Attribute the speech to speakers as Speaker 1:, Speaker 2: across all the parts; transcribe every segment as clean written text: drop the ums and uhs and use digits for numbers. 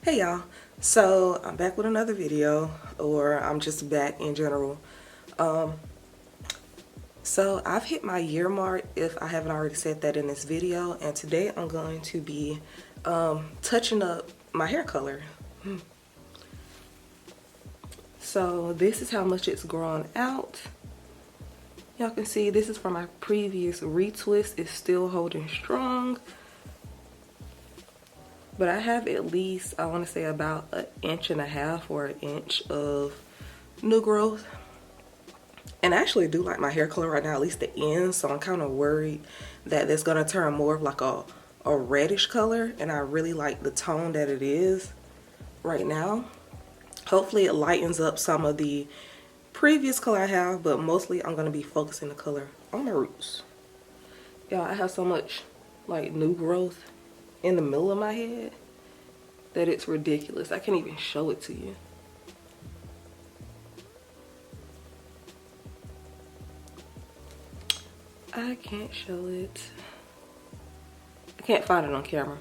Speaker 1: Hey y'all, so I'm back with another video, or I'm just back in general. So I've hit my year mark, if I haven't already said that in this video, and today I'm going to be touching up my hair color. So this is how much it's grown out. Y'all can see this is from my previous retwist. It's still holding strong. But I have at least, I want to say about 1.5 inches or 1 inch of new growth. And I actually do like my hair color right now, at least the ends. So I'm kind of worried that it's going to turn more of like a reddish color. And I really like the tone that it is right now. Hopefully it lightens up some of the previous color I have. But mostly I'm going to be focusing the color on my roots. Y'all, I have so much like new growth in the middle of my head that it's ridiculous. I can't even show it to you. I can't show it. I can't find it on camera.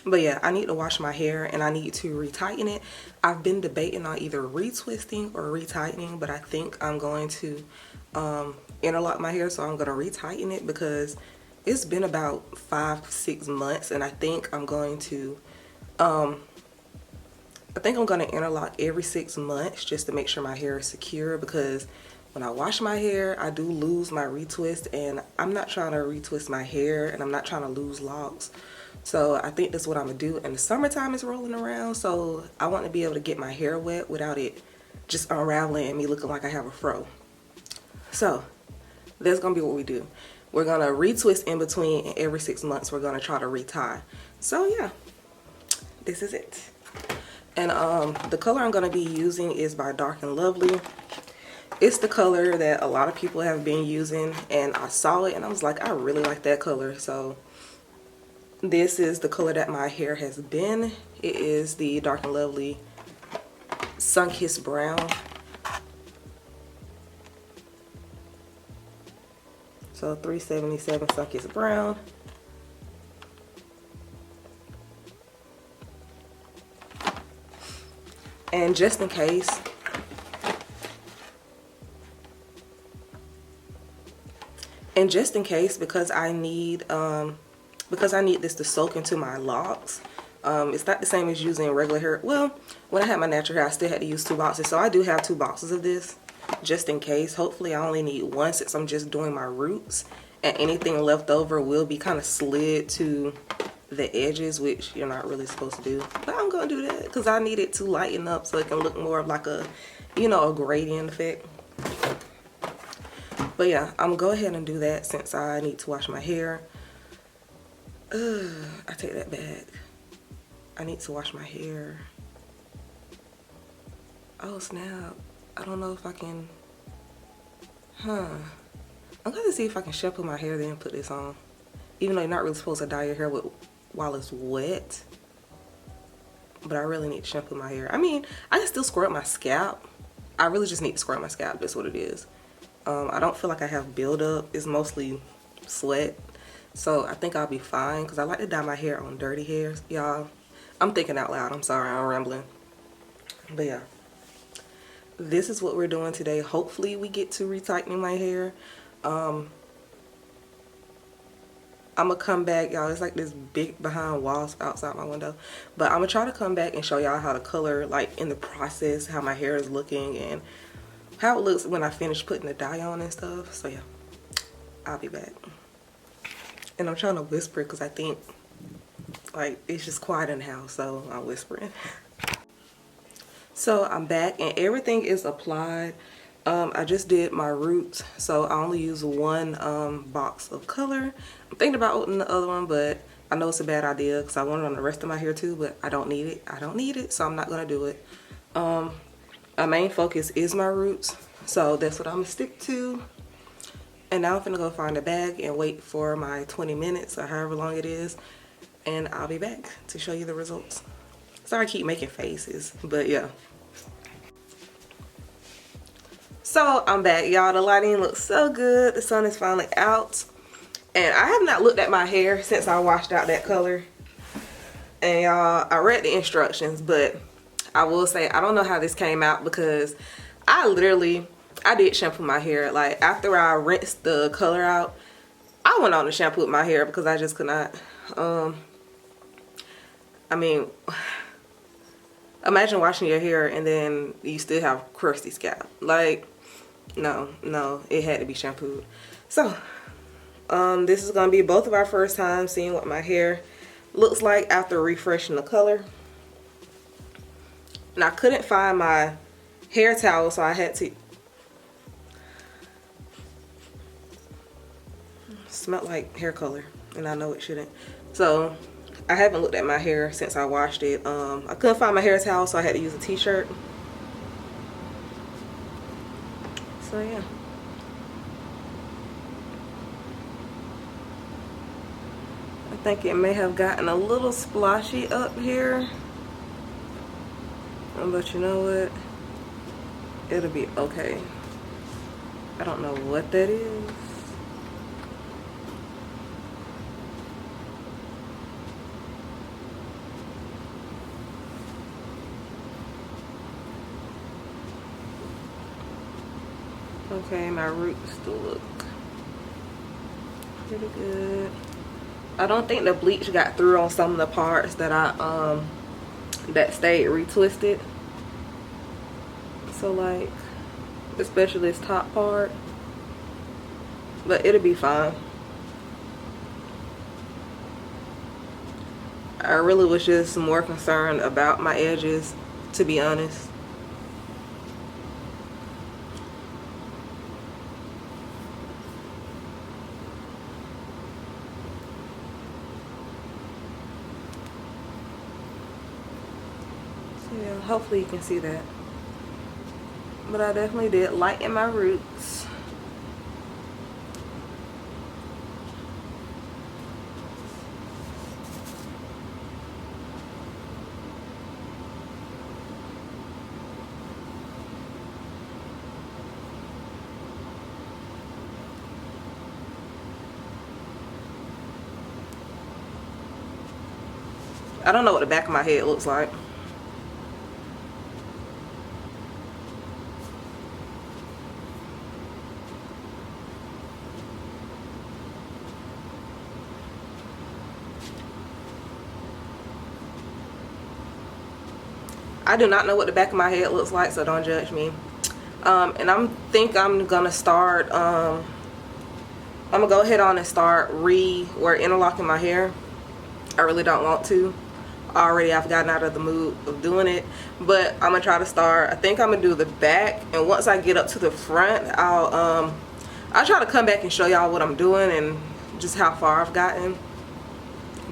Speaker 1: But yeah, I need to wash my hair and I need to retighten it. I've been debating on either retwisting or retightening, but I think I'm going to interlock my hair, so I'm going to retighten it because it's been about 5-6 months, and I think I'm going to interlock every 6 months just to make sure my hair is secure, because when I wash my hair, I do lose my retwist, and I'm not trying to retwist my hair, and I'm not trying to lose locks. So I think that's what I'm gonna do. And the summertime is rolling around, so I want to be able to get my hair wet without it just unraveling and me looking like I have a fro. So that's gonna be what we do. We're gonna retwist in between, and every 6 months we're gonna try to retie. So yeah, this is it. And the color I'm gonna be using is by Dark and Lovely. It's the color that a lot of people have been using, and I saw it and I was like, I really like that color. So this is the color that my hair has been. It is the Dark and Lovely Sun-Kissed Brown. So 377 Sun-Kissed Brown. And just in case, because I need this to soak into my locks. It's not the same as using regular hair. Well, when I had my natural hair, I still had to use 2 boxes. So I do have 2 boxes of this just in case. Hopefully I only need 1 since I'm just doing my roots. And anything left over will be kind of slid to the edges, which you're not really supposed to do. But I'm going to do that because I need it to lighten up so it can look more of like a, you know, a gradient effect. But yeah, I'm going to go ahead and do that since I need to wash my hair. I take that back. I need to wash my hair. Oh snap. I don't know if I can. I'm going to see if I can shampoo my hair then put this on. Even though you're not really supposed to dye your hair while it's wet. But I really need to shampoo my hair. I mean, I can still scrub my scalp. I really just need to scrub my scalp. That's what it is. I don't feel like I have buildup. It's mostly sweat. So I think I'll be fine because I like to dye my hair on dirty hairs. Y'all, I'm thinking out loud. I'm sorry, I'm rambling. But yeah, this is what we're doing today. Hopefully we get to retightening my hair. I'm gonna come back, y'all. It's like this big behind walls outside my window. But I'm gonna try to come back and show y'all how the color, like in the process, how my hair is looking and how it looks when I finish putting the dye on and stuff. So yeah, I'll be back. And I'm trying to whisper because I think like it's just quiet in the house, so I'm whispering. So I'm back and everything is applied. I just did my roots, so I only use 1 box of color. I'm thinking about opening the other one, but I know it's a bad idea because I want it on the rest of my hair too, but I don't need it. I don't need it, so I'm not gonna do it. My main focus is my roots, so that's what I'm gonna stick to. And now I'm gonna go find a bag and wait for my 20 minutes or however long it is, and I'll be back to show you the results. Sorry I keep making faces, but yeah. So I'm back, y'all. The lighting looks so good. The sun is finally out. And I have not looked at my hair since I washed out that color. And y'all, I read the instructions, but I will say I don't know how this came out because I did shampoo my hair. Like after I rinsed the color out, I went on to shampoo my hair because I just could not. I mean, imagine washing your hair and then you still have crusty scalp. Like, no, it had to be shampooed. So, this is gonna be both of our first time seeing what my hair looks like after refreshing the color. And I couldn't find my hair towel, so I had to. Smelled like hair color, and I know it shouldn't. So I haven't looked at my hair since I washed it. I couldn't find my hair towel, so I had to use a t-shirt. So yeah. I think it may have gotten a little splotchy up here. But you know what? It'll be okay. I don't know what that is. Okay, my roots still look pretty good. I don't think the bleach got through on some of the parts that that stayed retwisted. So like, especially this top part. But it'll be fine. I really was just more concerned about my edges, to be honest. Yeah, hopefully you can see that. But I definitely did lighten my roots. I don't know what the back of my head looks like. I do not know what the back of my head looks like, so don't judge me. And I'm gonna start. I'm gonna go ahead on and start interlocking my hair. I really don't want to. Already, I've gotten out of the mood of doing it, but I'm gonna try to start. I think I'm gonna do the back, and once I get up to the front, I'll try to come back and show y'all what I'm doing and just how far I've gotten.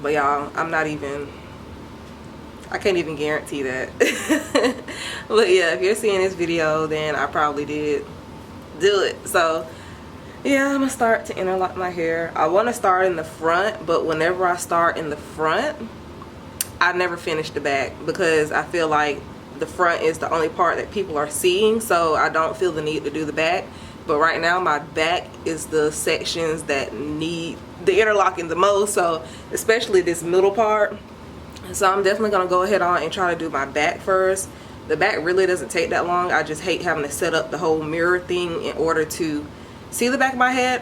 Speaker 1: But y'all, I can't even guarantee that. But yeah, if you're seeing this video, then I probably did do it. So yeah, I'm gonna start to interlock my hair. I want to start in the front, but whenever I start in the front, I never finish the back because I feel like the front is the only part that people are seeing, so I don't feel the need to do the back. But right now my back is the sections that need the interlocking the most, so especially this middle part. So I'm definitely gonna go ahead on and try to do my back first. The back really doesn't take that long. I just hate having to set up the whole mirror thing in order to see the back of my head.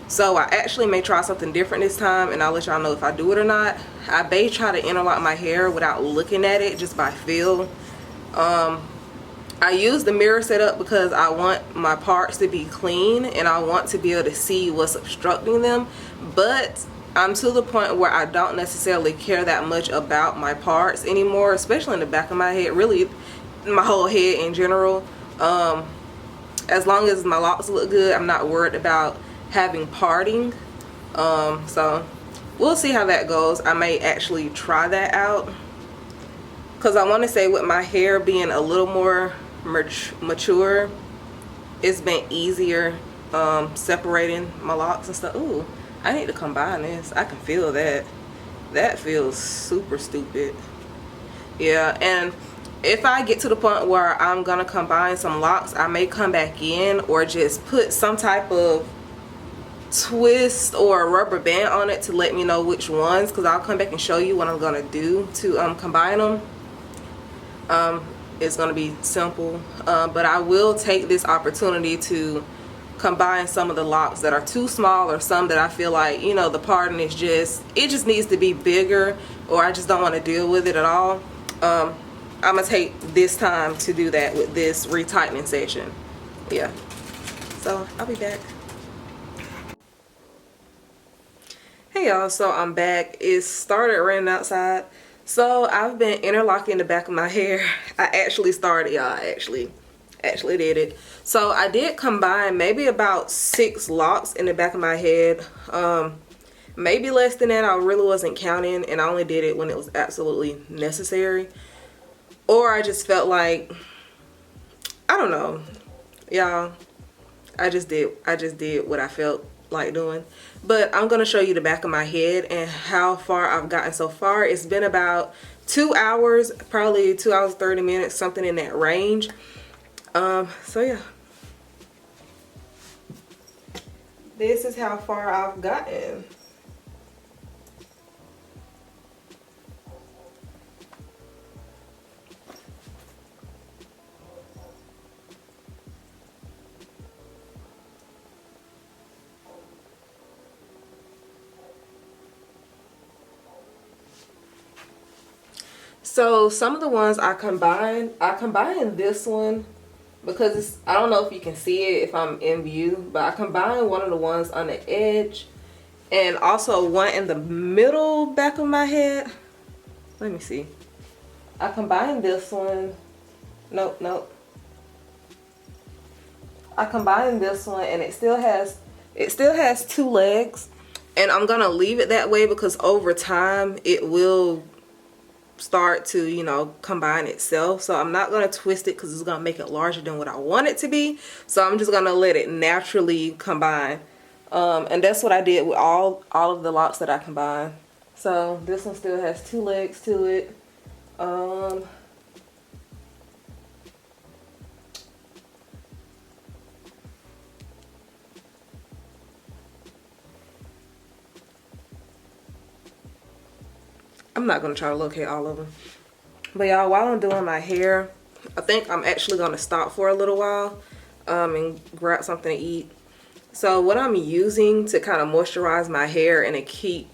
Speaker 1: So I actually may try something different this time, and I'll let y'all know if I do it or not. I may try to interlock my hair without looking at it, just by feel. I use the mirror setup because I want my parts to be clean and I want to be able to see what's obstructing them. But I'm to the point where I don't necessarily care that much about my parts anymore, especially in the back of my head, really my whole head in general. As long as my locks look good, I'm not worried about having parting. So we'll see how that goes. I may actually try that out because I want to say with my hair being a little more mature, it's been easier separating my locks and stuff. Ooh, I need to combine this. I can feel that. That feels super stupid. Yeah, and if I get to the point where I'm gonna combine some locks, I may come back in or just put some type of twist or a rubber band on it to let me know which ones, because I'll come back and show you what I'm gonna do to combine them. It's gonna be simple, but I will take this opportunity to combine some of the locks that are too small, or some that I feel like, you know, the parting is just, it just needs to be bigger, or I just don't want to deal with it at all. I'm gonna take this time to do that with this retightening session. Yeah, so I'll be back. Hey y'all, so I'm back. It started raining outside, so I've been interlocking the back of my hair. I actually started, y'all. I actually did it. So I did combine maybe about 6 locks in the back of my head. Maybe less than that. I really wasn't counting, and I only did it when it was absolutely necessary, or I just felt like, I don't know, y'all. I just did what I felt like doing. But I'm gonna show you the back of my head and how far I've gotten so far. It's been about 2 hours, probably 2 hours 30 minutes, something in that range. So yeah, this is how far I've gotten. So some of the ones I combined this one because it's, I don't know if you can see it if I'm in view, but I combined one of the ones on the edge and also one in the middle back of my head. Let me see. I combined this one. Nope. I combined this one, and it still has 2 legs, and I'm gonna leave it that way because over time it will start to, you know, combine itself. So I'm not going to twist it because it's going to make it larger than what I want it to be. So I'm just going to let it naturally combine. And that's what I did with all of the locks that I combined. So this one still has 2 legs to it. I'm not going to try to locate all of them. But y'all, while I'm doing my hair, I think I'm actually going to stop for a little while and grab something to eat. So what I'm using to kind of moisturize my hair and to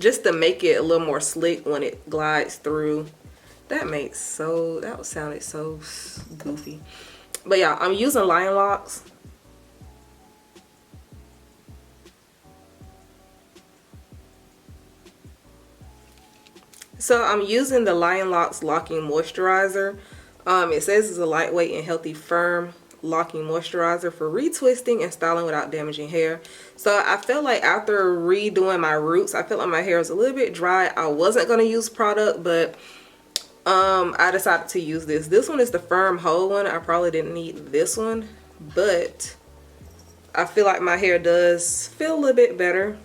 Speaker 1: just to make it a little more slick when it glides through. That sounded so goofy. But yeah, I'm using Lion Locks. So I'm using the Lion Locks Locking Moisturizer. It says it's a lightweight and healthy firm locking moisturizer for retwisting and styling without damaging hair. So I felt like after redoing my roots, I felt like my hair was a little bit dry. I wasn't going to use product, but I decided to use this. This one is the firm hold one. I probably didn't need this one, but I feel like my hair does feel a little bit better.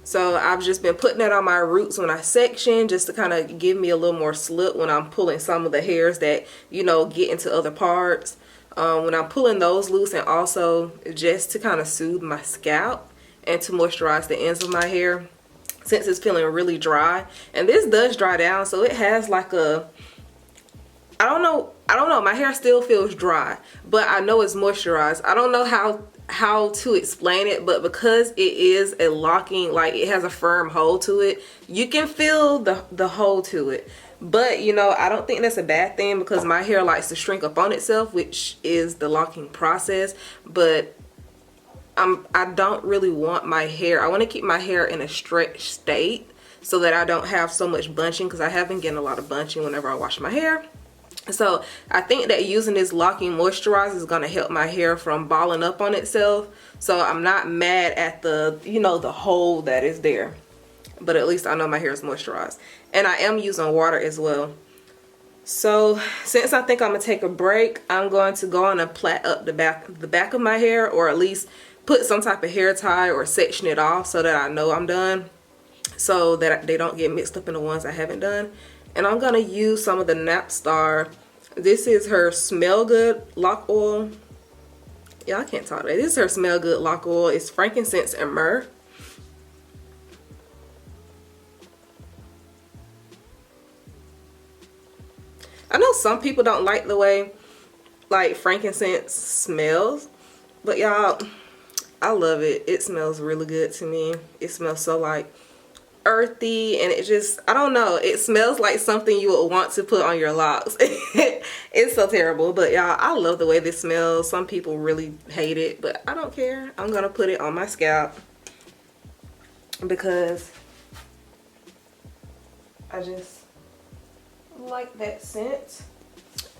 Speaker 1: So I've just been putting that on my roots when I section, just to kind of give me a little more slip when I'm pulling some of the hairs that, you know, get into other parts. When I'm pulling those loose, and also just to kind of soothe my scalp and to moisturize the ends of my hair since it's feeling really dry. And this does dry down, so it has like a, I don't know, my hair still feels dry, but I know it's moisturized. I don't know how to explain it, but because it is a locking, like it has a firm hold to it, you can feel the hold to it. But you know, I don't think that's a bad thing because my hair likes to shrink up on itself, which is the locking process. But I don't really want my hair, I want to keep my hair in a stretched state so that I don't have so much bunching, because I have been getting a lot of bunching whenever I wash my hair. So I think that using this locking moisturizer is going to help my hair from balling up on itself. So I'm not mad at the, you know, the hold that is there, but at least I know my hair is moisturized. And I am using water as well. So since I think I'm going to take a break, I'm going to go on and plait up the back of my hair, or at least put some type of hair tie or section it off so that I know I'm done, so that they don't get mixed up in the ones I haven't done. And I'm gonna use some of the Nappstar. This is her Smell Good Lock Oil. Yeah, I can't talk today. This is her Smell Good Lock Oil. It's frankincense and myrrh. I know some people don't like the way like frankincense smells, but y'all, I love it. It smells really good to me. It smells so like earthy, and it just, I don't know, it smells like something you would want to put on your locks. It's so terrible, but y'all, I love the way this smells. Some people really hate it, but I don't care. I'm gonna put it on my scalp because I just like that scent.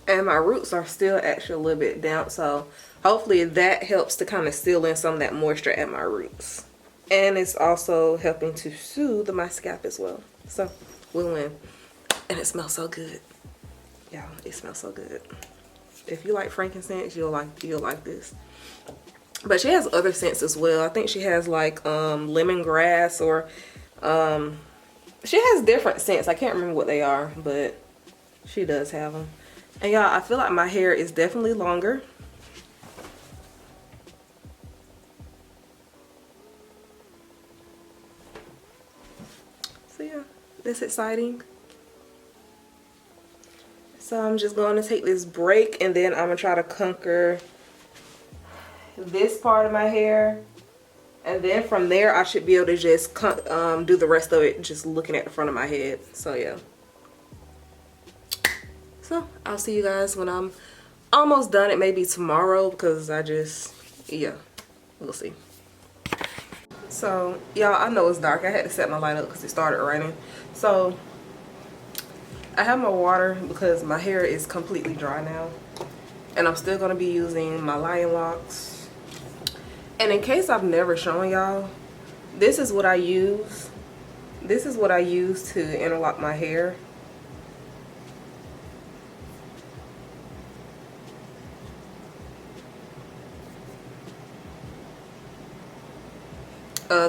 Speaker 1: And my roots are still actually a little bit damp, so hopefully that helps to kind of seal in some of that moisture at my roots. And it's also helping to soothe my scalp as well. So win-win. And it smells so good. Y'all, it smells so good. If you like frankincense, you'll like this. But she has other scents as well. I think she has like lemongrass, or she has different scents. I can't remember what they are, but she does have them. And y'all, I feel like my hair is definitely longer. So yeah, that's exciting. So I'm just going to take this break, and then I'm going to try to conquer this part of my hair. And then from there, I should be able to just do the rest of it just looking at the front of my head. So yeah. So I'll see you guys when I'm almost done. It may be tomorrow because yeah, we'll see. So y'all, I know it's dark. I had to set my light up because it started raining. So I have my water because my hair is completely dry now. And I'm still going to be using my lion locks. And in case I've never shown y'all, this is what I use. This is what I use to interlock my hair.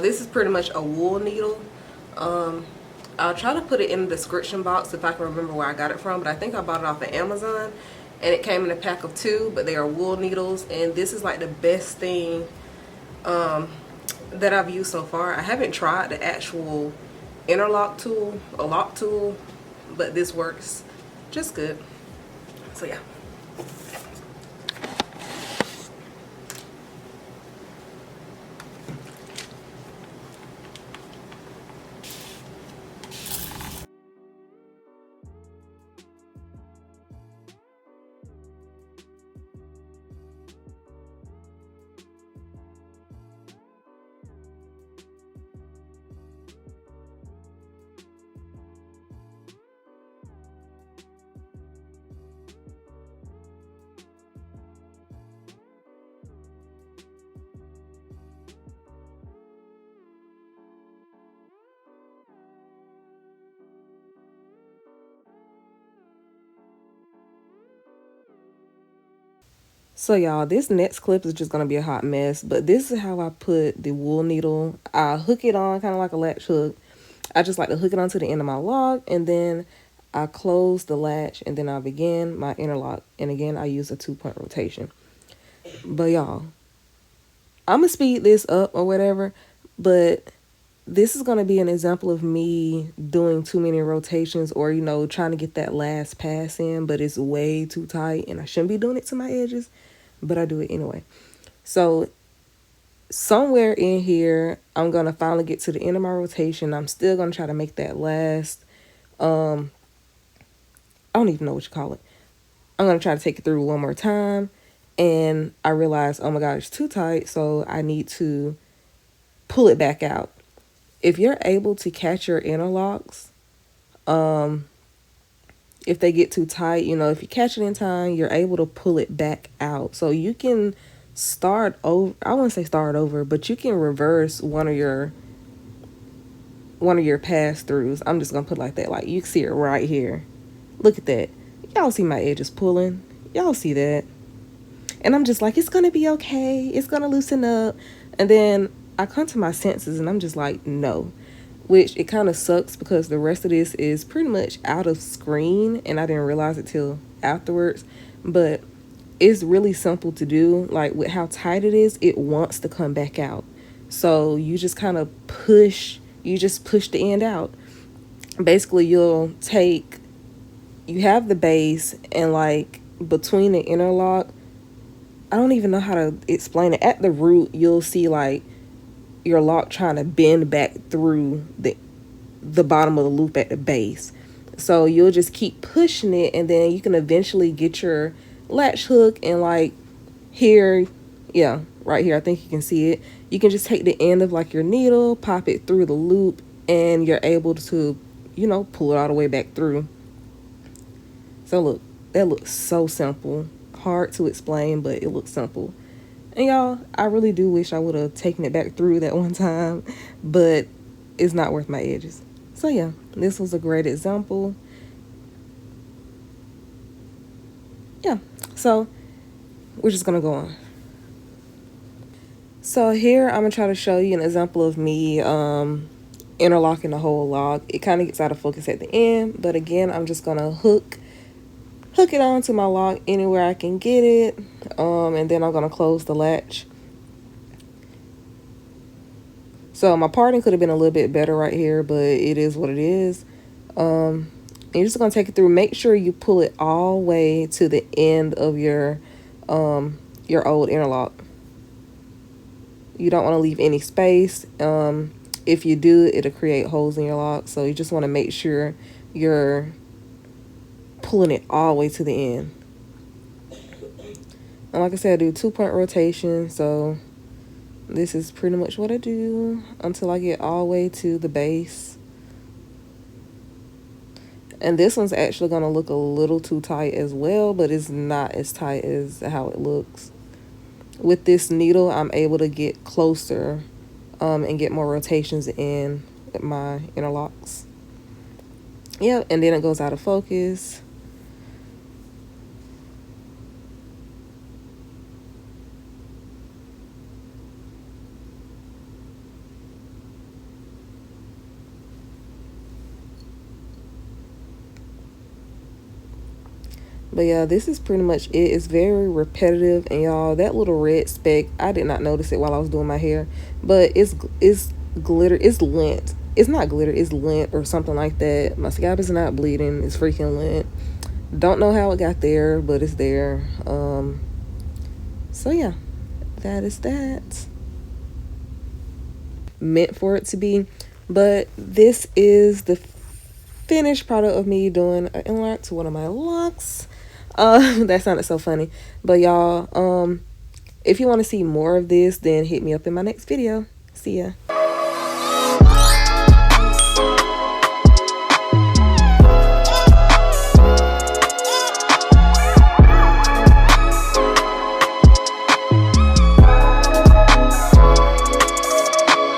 Speaker 1: This is pretty much a wool needle. I'll try to put it in the description box if I can remember where I got it from, but I think I bought it off of Amazon, and it came in a pack of 2, but they are wool needles, and this is like the best thing that I've used so far. I haven't tried the actual interlock tool, a lock tool, but this works just good. So yeah. So y'all, this next clip is just going to be a hot mess, but this is how I put the wool needle. I hook it on kind of like a latch hook. I just like to hook it onto the end of my lock, and then I close the latch, and then I begin my interlock. And again, I use a 2-point rotation. But y'all, I'm going to speed this up or whatever, but this is going to be an example of me doing too many rotations, or, you know, trying to get that last pass in, but it's way too tight, and I shouldn't be doing it to my edges, but I do it anyway. So somewhere in here, I'm going to finally get to the end of my rotation. I'm still going to try to make that last, I don't even know what you call it. I'm going to try to take it through one more time, and I realize, oh my God, it's too tight, so I need to pull it back out. If you're able to catch your interlocks, if they get too tight, you know, if you catch it in time, you're able to pull it back out. So you can start over. I wouldn't say start over, but you can reverse one of your pass-throughs. I'm just gonna put it like that. Like, you can see it right here. Look at that. Y'all see my edges pulling. Y'all see that. And I'm just like, it's gonna be okay. It's gonna loosen up. And then I come to my senses, and I'm just like, no. which it kind of sucks because the rest of this is pretty much out of screen and I didn't realize it till afterwards. But it's really simple to do. Like with how tight it is, it wants to come back out. So you just kind of push, you just push the end out. Basically, you have the base, and like between the interlock, I don't even know how to explain it. At the root, you'll see like your lock trying to bend back through the bottom of the loop at the base. So you'll just keep pushing it, and then you can eventually get your latch hook, and like here, yeah, right here, I think you can see it. You can just take the end of like your needle, pop it through the loop, and you're able to, you know, pull it all the way back through. So look, that looks so simple. Hard to explain, but it looks simple. And y'all, I really do wish I would have taken it back through that one time, but it's not worth my edges. So yeah, this was a great example. Yeah, so we're just gonna go on. So here I'm gonna try to show you an example of me interlocking the whole lock. It kind of gets out of focus at the end, but again, I'm just gonna hook it onto my lock anywhere I can get it, and then I'm gonna close the latch. So my parting could have been a little bit better right here, but it is what it is. And you're just gonna take it through. Make sure you pull it all the way to the end of your old interlock. You don't want to leave any space. If you do, it'll create holes in your lock. So you just want to make sure you're pulling it all the way to the end. And like I said, I do 2-point rotation. So this is pretty much what I do until I get all the way to the base. And this one's actually going to look a little too tight as well, but it's not as tight as how it looks. With this needle, I'm able to get closer and get more rotations in with my interlocks. Yep, and then it goes out of focus. But yeah, this is pretty much it. It's very repetitive, and y'all, that little red speck, I did not notice it while I was doing my hair, but it's glitter, it's lint. It's not glitter, it's lint or something like that. My scalp is not bleeding, it's freaking lint. Don't know how it got there, but it's there. So yeah, that is that. Meant for it to be, but this is the finished product of me doing an interlock to one of my locks. That sounded so funny. But y'all, if you want to see more of this, then hit me up in my next video. See ya.